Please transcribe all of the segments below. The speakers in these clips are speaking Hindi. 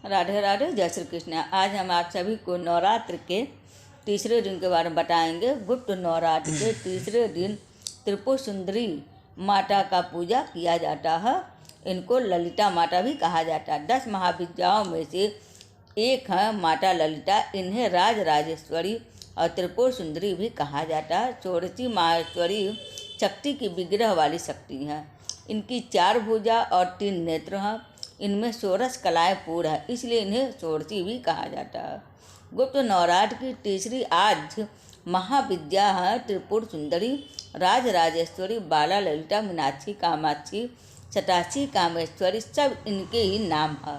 राधे राधे, जय श्री कृष्ण। आज हम आप सभी को नवरात्र के तीसरे दिन के बारे में बताएंगे। गुप्त नवरात्र के तीसरे दिन त्रिपुर सुंदरी माता का पूजा किया जाता है। इनको ललिता माता भी कहा जाता है। 10 महाविद्याओं में से एक है माता ललिता। इन्हें राज राजेश्वरी और त्रिपुर सुंदरी भी कहा जाता है। षोडशी माहेश्वरी शक्ति की विग्रह वाली शक्ति हैं। इनकी 4 भुजा और 3 नेत्र हैं। इनमें 16 कलाएँ पूर्ण है, इसलिए इन्हें षोडशी भी कहा जाता है। गुप्त नवरात्र की तीसरी आज महाविद्या है त्रिपुर सुंदरी, राज राजेश्वरी, बाला ललिता, मीनाक्षी, कामाक्षी, शताक्षी, कामेश्वरी, सब इनके ही नाम है।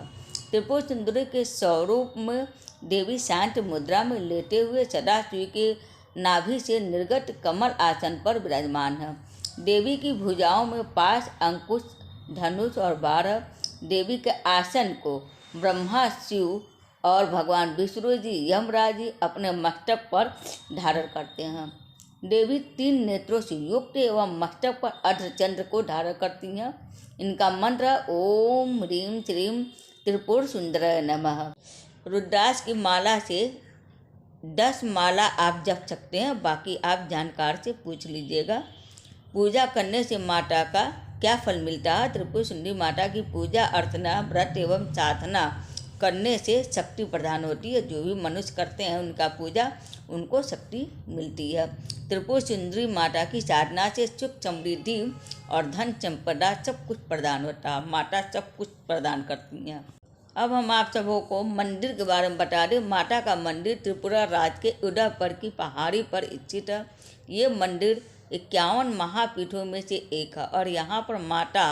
त्रिपुर सुंदरी के स्वरूप में देवी शांत मुद्रा में लेटे हुए सदाशिव के नाभि से निर्गत कमल आसन पर विराजमान है। देवी की भुजाओं में पाश, अंकुश, धनुष और 12। देवी के आसन को ब्रह्मा, शिव और भगवान विष्णु जी, यमराज जी अपने मस्तक पर धारण करते हैं। देवी 3 नेत्रों से युक्त एवं मस्तक पर अर्धचंद्र को धारण करती हैं। इनका मंत्र ओम ह्रीं श्रीं त्रिपुर सुंदराय नमः। रुद्राक्ष की माला से 10 माला आप जप सकते हैं, बाकी आप जानकार से पूछ लीजिएगा। पूजा करने से माता का क्या फल मिलता है? त्रिपुर सुंदरी माता की पूजा अर्चना, व्रत एवं साधना करने से शक्ति प्रदान होती है। जो भी मनुष्य करते हैं उनका पूजा, उनको शक्ति मिलती है। त्रिपुर सुंदरी माता की साधना से सुख, समृद्धि और धन संपदा सब कुछ प्रदान होता है। माता सब कुछ प्रदान करती हैं। अब हम आप सबों को मंदिर के बारे में बता दें। माता का मंदिर त्रिपुरा राज्य के उदयपुर की पहाड़ी पर स्थित है। ये मंदिर 51 महापीठों में से एक है और यहाँ पर माता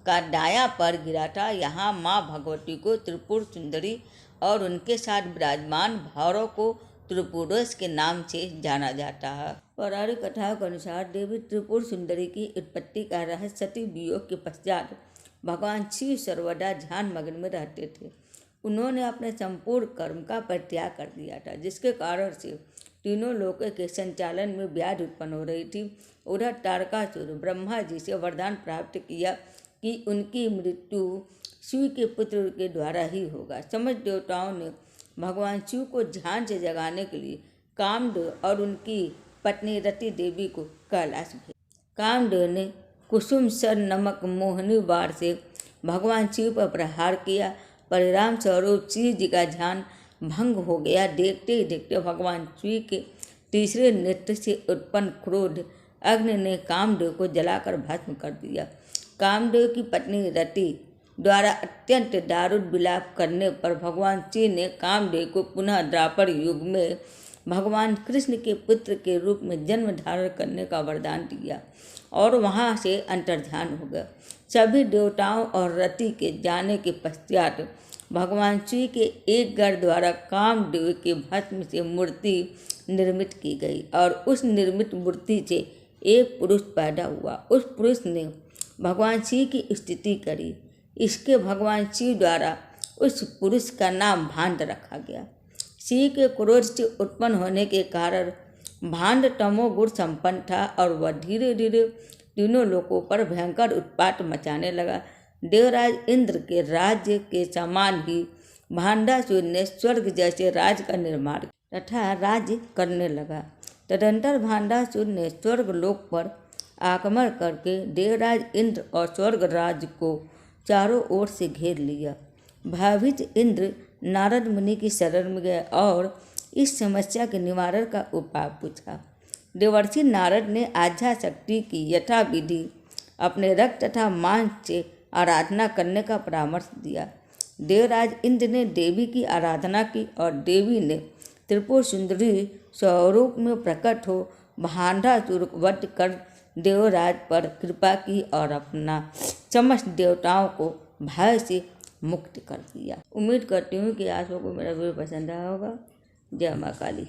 का दायां पैर गिरा था। यहाँ माँ भगवती को त्रिपुर सुंदरी और उनके साथ विराजमान भैरव को त्रिपुरेश के नाम से जाना जाता है। पौराणिक कथाओं के अनुसार देवी त्रिपुर सुंदरी की उत्पत्ति का रहस्य सती वियोग के पश्चात भगवान शिव सर्वदा ध्यान मग्न में रहते थे। उन्होंने अपने संपूर्ण कर्म का परित्याग कर दिया था, जिसके कारण से तीनों लोकों के संचालन में व्याधि उत्पन्न हो रही थी। उधर तारकासुर ब्रह्मा जी से वरदान प्राप्त किया कि उनकी मृत्यु शिव के पुत्र के द्वारा ही होगा। समस्त देवताओं ने भगवान शिव को ध्यान से जगाने के लिए कामदेव और उनकी पत्नी रति देवी को कैलाश भेजा। कामदेव ने कुसुम सर नमक मोहनी बाण से भगवान शिव पर प्रहार किया। परिणाम स्वरूप शिव जी का ध्यान भंग हो गया। देखते ही देखते भगवान शिव के तीसरे नेत्र से उत्पन्न क्रोध अग्नि ने कामदेव को जलाकर भस्म कर दिया। कामदेव की पत्नी रति द्वारा अत्यंत दारुण विलाप करने पर भगवान शिव ने कामदेव को पुनः द्वापर युग में भगवान कृष्ण के पुत्र के रूप में जन्म धारण करने का वरदान दिया और वहाँ से अंतर्ध्यान हो गया। सभी देवताओं और रति के जाने के पश्चात भगवान शिव के एक गढ़ द्वारा कामदेव के भस्म से मूर्ति निर्मित की गई और उस निर्मित मूर्ति से एक पुरुष पैदा हुआ। उस पुरुष ने भगवान शिव की स्तुति करी। इसके भगवान शिव द्वारा उस पुरुष का नाम भांड रखा गया। शिव के क्रोध से उत्पन्न होने के कारण भांड तमोगुण संपन्न था और वह धीरे धीरे तीनों लोकों पर भयंकर उत्पात मचाने लगा। देवराज इंद्र के राज्य के समान ही भांडासुर ने स्वर्ग जैसे राज्य का निर्माण तथा राज्य करने लगा। तदंतर भांडासुर ने स्वर्ग लोक पर आक्रमण करके देवराज इंद्र और स्वर्ग राज्य को चारों ओर से घेर लिया। भयभीत इंद्र नारद मुनि की शरण में गए और इस समस्या के निवारण का उपाय पूछा। देवर्षि नारद ने आध्या शक्ति की यथाविधि अपने रक्त तथा मांस से आराधना करने का परामर्श दिया। देवराज इंद्र ने देवी की आराधना की और देवी ने त्रिपुर सुंदरी स्वरूप में प्रकट हो भांडासुर को वध कर देवराज पर कृपा की और अपना समस्त देवताओं को भय से मुक्त कर दिया। उम्मीद करती हूँ कि आप लोगों को मेरा वीडियो पसंद आया होगा। जय माँ काली।